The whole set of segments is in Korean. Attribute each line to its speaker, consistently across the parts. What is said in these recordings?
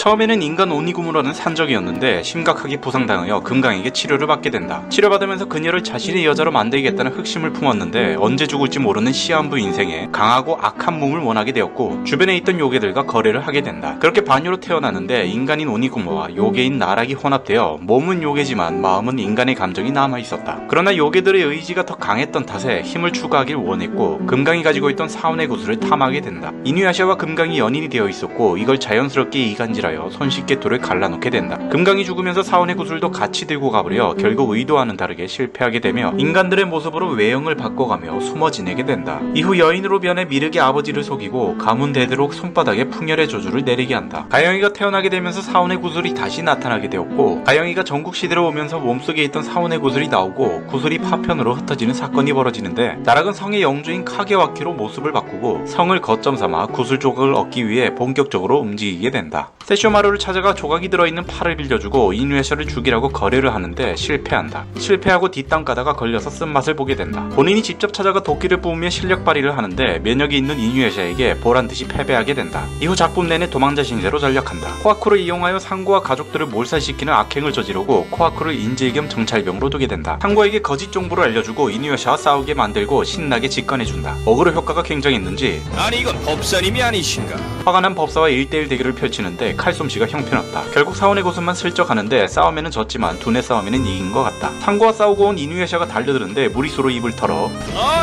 Speaker 1: 처음에는 인간 오니구무라는 산적이었는데 심각하게 부상당하여 금강에게 치료를 받게 된다. 치료받으면서 그녀를 자신의 여자로 만들겠다는 흑심을 품었는데 언제 죽을지 모르는 시한부 인생에 강하고 악한 몸을 원하게 되었고 주변에 있던 요괴들과 거래를 하게 된다. 그렇게 반유로 태어나는데 인간인 오니구무와 요괴인 나락이 혼합되어 몸은 요괴지만 마음은 인간의 감정이 남아있었다. 그러나 요괴들의 의지가 더 강했던 탓에 힘을 추구하길 원했고 금강이 가지고 있던 사원의 구슬을 탐하게 된다. 이누야샤와 금강이 연인이 되어 있었고 이걸 자연스럽게 이간질하여 손쉽게 둘을 갈라놓게 된다. 금강이 죽으면서 사원의 구슬도 같이 들고 가버려 결국 의도와는 다르게 실패하게 되며 인간들의 모습으로 외형을 바꿔가며 숨어 지내게 된다. 이후 여인으로 변해 미륵의 아버지를 속이고 가문 대대로 손바닥에 풍열의 저주를 내리게 한다. 가영이가 태어나게 되면서 사원의 구슬이 다시 나타나게 되었고 가영이가 전국시대로 오면서 몸속에 있던 사원의 구슬이 나오고 구슬이 파편으로 흩어지는 사건이 벌어지는데 나락은 성의 영주인 카게와키로 모습을 바꾸고 성을 거점 삼아 구슬 조각을 얻기 위해 본격적으로 움직이게 된다. 세쇼마루를 찾아가 조각이 들어있는 팔을 빌려주고 이누야샤를 죽이라고 거래를 하는데 실패한다. 실패하고 뒷땅 가다가 걸려서 쓴맛을 보게 된다. 본인이 직접 찾아가 도끼를 뽑으며 실력 발휘를 하는데 면역이 있는 이누야샤에게 보란듯이 패배하게 된다. 이후 작품 내내 도망자 신세로 전락한다. 코아쿠를 이용하여 상고와 가족들을 몰살시키는 악행을 저지르고 코아쿠를 인질 겸 정찰병으로 두게 된다. 상고에게 거짓 정보를 알려주고 이누야샤와 싸우게 만들고 신나게 직관해준다. 어그로 효과가 굉장했는지
Speaker 2: 아니 이건 법사님이 아니신가?
Speaker 1: 화가 난 법사와 1대1 대결을 펼치는데 칼솜씨가 형편없다. 결국 사원의 고수만 슬쩍 하는데 싸움에는 졌지만 두뇌 싸움에는 이긴 것 같다. 상고와 싸우고 온 이누야샤가 달려드는데 무리수로 입을 털어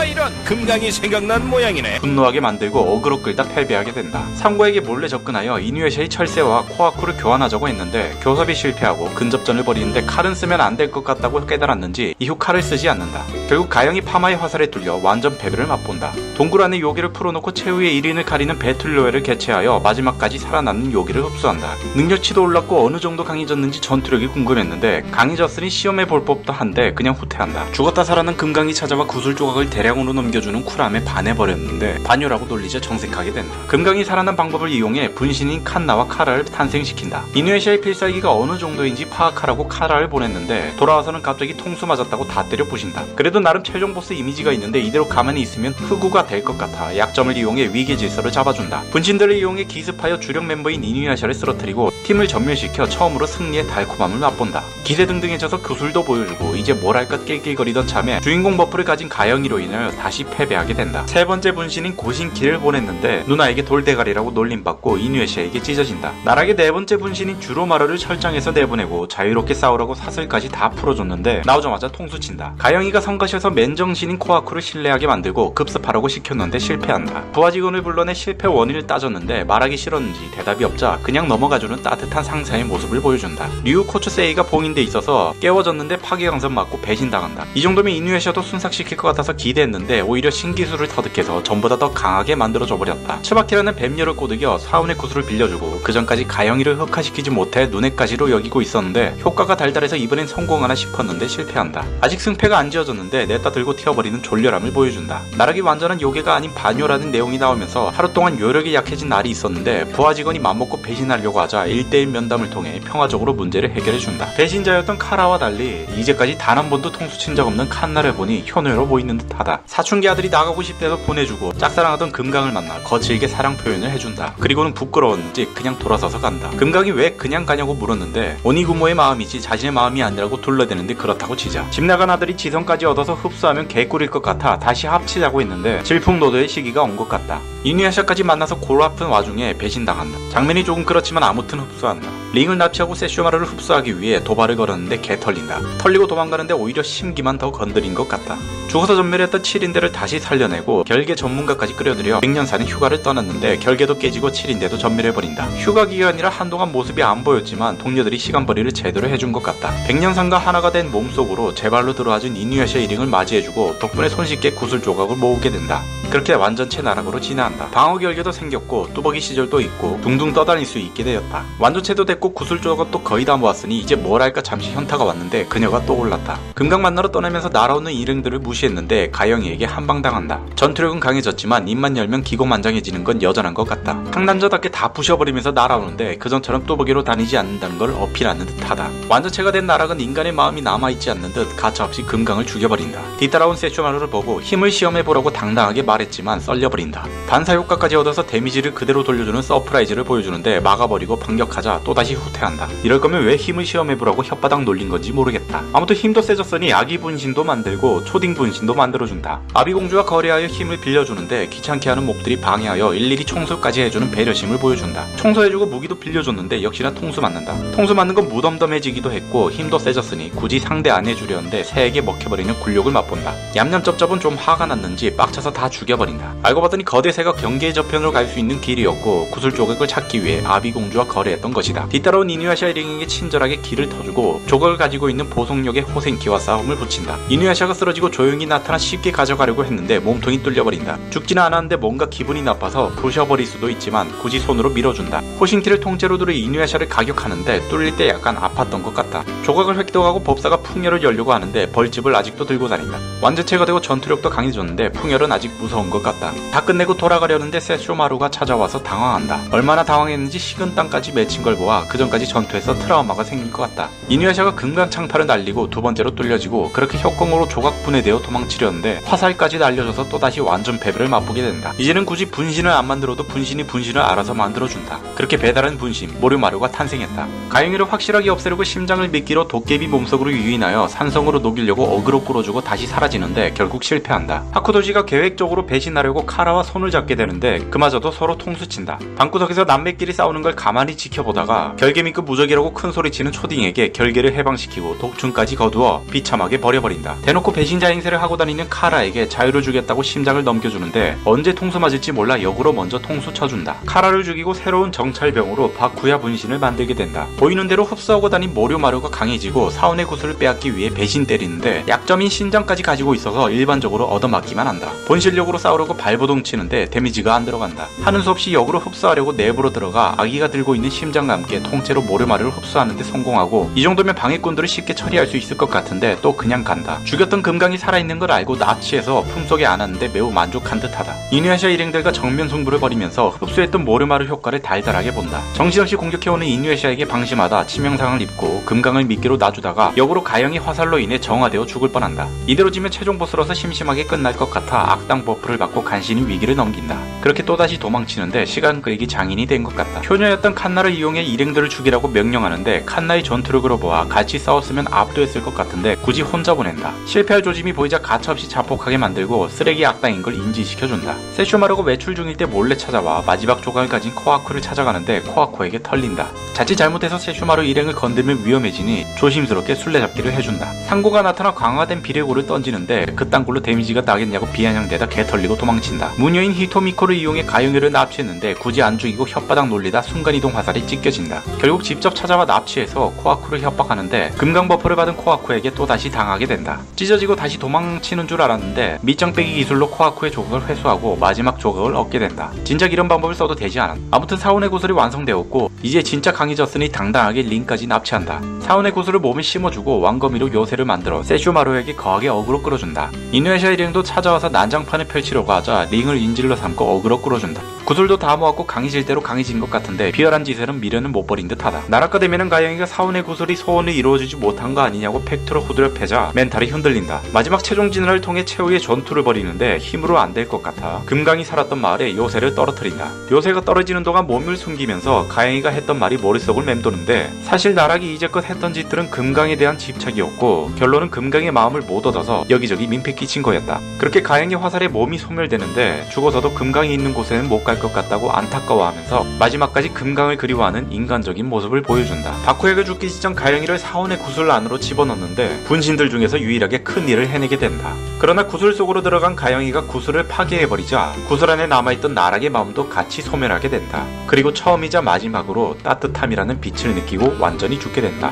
Speaker 2: 이런 금강이 생각난 모양이네.
Speaker 1: 분노하게 만들고 어그로 끌다 패배하게 된다. 상고에게 몰래 접근하여 이누야샤의 철새와 코아쿠를 교환하자고 했는데 교섭이 실패하고 근접전을 벌이는데 칼은 쓰면 안 될 것 같다고 깨달았는지 이후 칼을 쓰지 않는다. 결국 가영이 파마의 화살에 뚫려 완전 패배를 맛본다. 동굴 안에 요괴를 풀어놓고 최후의 1인을 가리는 배틀로얄을 개최하여 마지막까지 살아남는 요괴를 흡수한다. 능력치도 올랐고 어느 정도 강해졌는지 전투력이 궁금했는데 강해졌으니 시험해 볼 법도 한데 그냥 후퇴한다. 죽었다 살아난 금강이 찾아와 구슬 조각을 대량으로 넘겨주는 쿨함에 반해버렸는데 반요라고 놀리자 정색하게 된다. 금강이 살아난 방법을 이용해 분신인 칸나와 카라를 탄생시킨다. 이누야샤의 필살기가 어느 정도인지 파악하라고 카라를 보냈는데 돌아와서는 갑자기 통수 맞았다고 다 때려 부신다. 그래도 나름 최종 보스 이미지가 있는데 이대로 가만히 있으면 흑우가 될 것 같아 약점을 이용해 위계 질서를 잡아준다. 분신들을 이용해 기습하여 주력 멤버인 이누야샤를 쓰러뜨리고 팀을 전멸시켜 처음으로 승리의 달콤함을 맛본다. 기세등등해져서 구슬도 보여주고 이제 뭘 할까 낄낄거리던 참에 주인공 버프를 가진 가영이로 인하여 다시 패배하게 된다. 세 번째 분신인 고신키를 보냈는데 누나에게 돌대가리라고 놀림받고 이누야샤에게 찢어진다. 나락의 네 번째 분신인 주로마루를 철장에서 내보내고 자유롭게 싸우라고 사슬까지 다 풀어줬는데 나오자마자 통수친다. 가영이가 성가셔서 맨정신인 코아쿠를 신뢰하게 만들고 급습하라고 시켰는데 실패한다. 부하 직원을 불러내 실패 원인을 따졌는데 말하기 싫었는지 대답이 없자 그냥 넘어가주는 따뜻한 상사의 모습을 보여준다. 류 코츠세이가 봉인돼 있어서 깨워졌는데 파괴강선 맞고 배신당한다. 이 정도면 이누야샤도 순삭시킬 것 같아서 기대했는데 오히려 신기술을 터득해서 전보다 더 강하게 만들어줘 버렸다. 츠바키라는 뱀녀를 꼬드겨 사원의 구슬을 빌려주고 그전까지 가영이를 흑화시키지 못해 눈엣가시로 여기고 있었는데 효과가 달달해서 이번엔 성공하나 싶었는데 실패한다. 아직 승패가 안 지어졌는데 냈다 들고 튀어버리는 졸렬함을 보여준다. 나락이 완전한 요괴가 아닌 반요라는 내용이 나오면서 하루 동안 요력이 약해진 날이 있었는데 부하 직원이 맘먹고 배신하려고 하자 1대1 면담을 통해 평화적으로 문제를 해결해준다. 배신자였던 카라와 달리 이제까지 단 한 번도 통수친 적 없는 칸나를 보니 효녀로 보이는 듯하다. 사춘기 아들이 나가고 싶대서 보내주고 짝사랑하던 금강을 만나 거칠게 사랑 표현을 해준다. 그리고는 부끄러웠는지 그냥 돌아서서 간다. 금강이 왜 그냥 가냐고 물었는데 오니구모의 마음이지 자신의 마음이 아니라고 둘러대는데 그렇다고 치자 집 나간 아들이 지성까지 얻어서 흡수하면 개꿀일 것 같아 다시 합치자고 했는데 질풍노도의 시기가 온 것 같다. 이누야샤까지 만나서 골 아픈 와중에 배신당한다. 장면이 조금 그렇지만 아무튼 흡수한다. 링을 납치하고 세쇼마루를 흡수하기 위해 도발을 걸었는데 개 털린다. 털리고 도망가는데 오히려 심기만 더 건드린 것 같다. 죽어서 전멸했던 7인대를 다시 살려내고 결계 전문가까지 끌어들여 100년 사는 휴가를 떠났는데 결계도 깨지고 7인대도 전멸해버린다. 휴가 기간이라 한동안 모습이 안 보였지만 동료들이 시간벌이를 제대로 해준 것 같다. 100년산과 하나가 된 몸속으로 제발로 들어와준 이누야샤의 링을 맞이해주고 덕분에 손쉽게 구슬 조각을 모으게 된다. 그렇게 완전체 나락으로 진화한다. 방어 결계도 생겼고 뚜벅이 시절도 있고 둥둥 떠다닐 수 있게 되었다. 완전체도 됐고 구슬 조각도 거의 다 모았으니 이제 뭘 할까 잠시 현타가 왔는데 그녀가 또 올랐다. 금강 만나러 떠나면서 날아오는 일행들을 무시했는데 가영이에게 한방당한다. 전투력은 강해졌지만 입만 열면 기고만장해지는 건 여전한 것 같다. 상남자답게 다 부셔버리면서 날아오는데 그전처럼 뚜벅이로 다니지 않는다는 걸 어필하는 듯하다. 완전체가 된 나락은 인간의 마음이 남아있지 않는 듯 가차없이 금강을 죽여버린다. 뒤따라온 세쇼마루를 보고 힘을 시험해보라고 당당하게 말해 말했지만 썰려버린다. 반사 효과까지 얻어서 데미지를 그대로 돌려주는 서프라이즈를 보여주는데 막아버리고 반격하자 또다시 후퇴한다. 이럴 거면 왜 힘을 시험해보라고 혓바닥 놀린 건지 모르겠다. 아무튼 힘도 세졌으니 아기 분신도 만들고 초딩 분신도 만들어준다. 아비공주와 거래하여 힘을 빌려주는데 귀찮게 하는 몹들이 방해하여 일일이 청소까지 해주는 배려심을 보여준다. 청소해주고 무기도 빌려줬는데 역시나 통수 맞는다. 통수 맞는 건 무덤덤해지기도 했고 힘도 세졌으니 굳이 상대 안 해주려는데 새에게 먹혀버리는 굴욕을 맛본다. 얌얌쩝쩝은 좀 화가 났는지 빡쳐서 다 죽여버린다. 알고 봤더니 거대 새가 경계의 저편으로 갈 수 있는 길이었고 구슬 조각을 찾기 위해 아비공주와 거래했던 것이다. 뒤따라온 이누야샤 일행에게 친절하게 길을 터주고 조각을 가지고 있는 보송역의 호생키와 싸움을 붙인다. 이누야샤가 쓰러지고 조용히 나타나 쉽게 가져가려고 했는데 몸통이 뚫려버린다. 죽지는 않았는데 뭔가 기분이 나빠서 부셔버릴 수도 있지만 굳이 손으로 밀어준다. 호싱키를 통째로 들어 이누야샤를 가격하는데 뚫릴 때 약간 아팠던 것 같다. 조각을 획득하고 법사가 풍열을 열려고 하는데 벌집을 아직도 들고 다닌다. 완전체가 되고 전투력도 강해졌는데 풍열은 아직 무서운 것 같다. 다 끝내고 돌아가려는데 세쇼마루가 찾아와서 당황한다. 얼마나 당황했는지 식은 땀까지 맺힌 걸 보아 그전까지 전투에서 트라우마가 생긴 것 같다. 이누야샤가 금강창파를 날리고 두 번째로 뚫려지고 그렇게 협공으로 조각 분해되어 도망치려는데 화살까지 날려줘서 또다시 완전 패배를 맛보게 된다. 이제는 굳이 분신을 안 만들어도 분신이 분신을 알아서 만들어준다. 그렇게 배달한 분신 모류마루가 탄생했다. 가영이를 확실하게 없애려고 심장을 미끼로 도깨비 몸속으로 유인하여 산성으로 녹이려고 어그로 끌어주고 다시 사라지는데 결국 실패한다. 하쿠도지가 계획적으로 배신하려고 카라와 손을 잡게 되는데 그마저도 서로 통수친다. 방구석에서 남매끼리 싸우는 걸 가만히 지켜보다가 결계 믿고 무적이라고 큰 소리치는 초딩에게 결계를 해방시키고 독충까지 거두어 비참하게 버려버린다. 대놓고 배신자 행세를 하고 다니는 카라에게 자유를 주겠다고 심장을 넘겨주는데 언제 통수 맞을지 몰라 역으로 먼저 통수 쳐준다. 카라를 죽이고 새로운 정찰병으로 바쿠야 분신을 만들게 된다. 보이는 대로 흡수하고 다닌 모류마루가 강해지고 사원의 구슬을 빼앗기 위해 배신 때리는데 약점인 신장까지 가지고 있어서 일반적으로 얻어맞기만 한다. 본실력으로 싸우려고 발버둥 치는데 데미지가 안 들어간다. 하는 수 없이 역으로 흡수하려고 내부로 들어가 아기가 들고 있는 심장과 함께 통째로 모류마루를 흡수하는데 성공하고 이 정도면 방해꾼들을 쉽게 처리할 수 있을 것 같은데 또 그냥 간다. 죽였던 금강이 살아있는 걸 알고 납치해서 품속에 안았는데 매우 만족한 듯하다. 이누야샤 일행들과 정면 승부를 벌이면서 흡수했던 모류마루 효과를 달달하게 본다. 정신없이 공격해오는 이누야샤에게 방심하다 치명상을 입고 금강을 미끼로 놔주다가 역으로 가영이 화살로 인해 정화되어 죽을 뻔한다. 이대로 지면 최종 보스로서 심심하게 끝날 것 같아 악당 버프를 받고 간신히 위기를 넘긴다. 그렇게 또다시 도망치는데 시간 끌기 장인이 된 것 같다. 효녀였던 칸나를 이용해 일행들을 죽이라고 명령하는데 칸나의 전투력으로 보아 같이 싸웠으면 압도했을 것 같은데 굳이 혼자 보낸다. 실패할 조짐이 보이자 가차없이 자폭하게 만들고 쓰레기 악당인 걸 인지시켜준다. 세쇼마루가 외출 중일 때 몰래 찾아와 마지막 조각을 가진 코아쿠를 찾아가는데 코아쿠에게 털린다. 자칫 잘못해서 세쇼마루 일행을 건들면 위험해지니 조심스럽게 술래잡기를 해준다. 상고가 나타나 강화된 비례고를 던지는데 그딴 걸로 데미지가 나겠냐고 비아냥대다 개털리고 도망친다. 무녀인 히토미코를 이용해 가영이를 납치했는데 굳이 안 죽이고 혓바닥 놀리다 순간이동 화살이 찢겨진다. 결국 직접 찾아와 납치해서 코아쿠를 협박하는데 금강 버프를 받은 코아쿠에게 또다시 당하게 된다. 찢어지고 다시 도망치는 줄 알았는데 밑장 빼기 기술로 코아쿠의 조각을 회수하고 마지막 조각을 얻게 된다. 진작 이런 방법을 써도 되지 않았. 아무튼 사원의 구슬이 완성되었고 이제 진짜 강해졌으니 당당하게 링까지 납치한다. 사원의 구슬을 몸에 심어주고 왕거미로 요새를 만들어 세쇼마루에게 거하게 어그로 끌어준다. 이누야샤 일행도 찾아와서 난장판을 펼치려고 하자 링을 인질로 삼고 어그로 끌어준다. 구슬도 다 모았고 강해질 대로 강해진 것 같은데 비열한 짓에는 미련은 못 버린 듯하다. 나라가 되면은 가영이가 사원의 구슬이 소원을 이루어주지 못한 거 아니냐고 팩트로 후드려 패자 멘탈이 흔들린다. 마지막 최종 진화를 통해 최후의 전투를 벌이는데 힘으로 안 될 것 같아 금강이 살았던 마을에 요새를 떨어뜨린다. 요새가 떨어지는 동안 몸을 숨기면서 가영이가 했던 말이 머릿속을 맴도는데 사실 나락이 이제껏 했던 짓들은 금강에 대한 집착이었고 결론은 금강의 마음을 못 얻어서 여기저기 민폐 끼친 거였다. 그렇게 가영이 화살에 몸이 소멸되는데 죽어서도 금강이 있는 곳에는 못 갈 것 같다고 안타까워하면서 마지막까지 금강을 그리워하는 인간적인 모습을 보여준다. 바쿠야가 죽기 직전 가영이를 사원의 구슬 안으로 집어넣는데 분신들 중에서 유일하게 큰 일을 해내게 된다. 그러나 구슬 속으로 들어간 가영이가 구슬을 파괴해버리자 구슬 안에 남아있던 나락의 마음도 같이 소멸하게 된다. 그리고 처음이자 마지막으로 따뜻함이라는 빛을 느끼고 완전히 죽게 된다.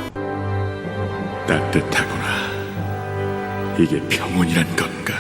Speaker 3: 따뜻하구나. 이게 평온이란 건가?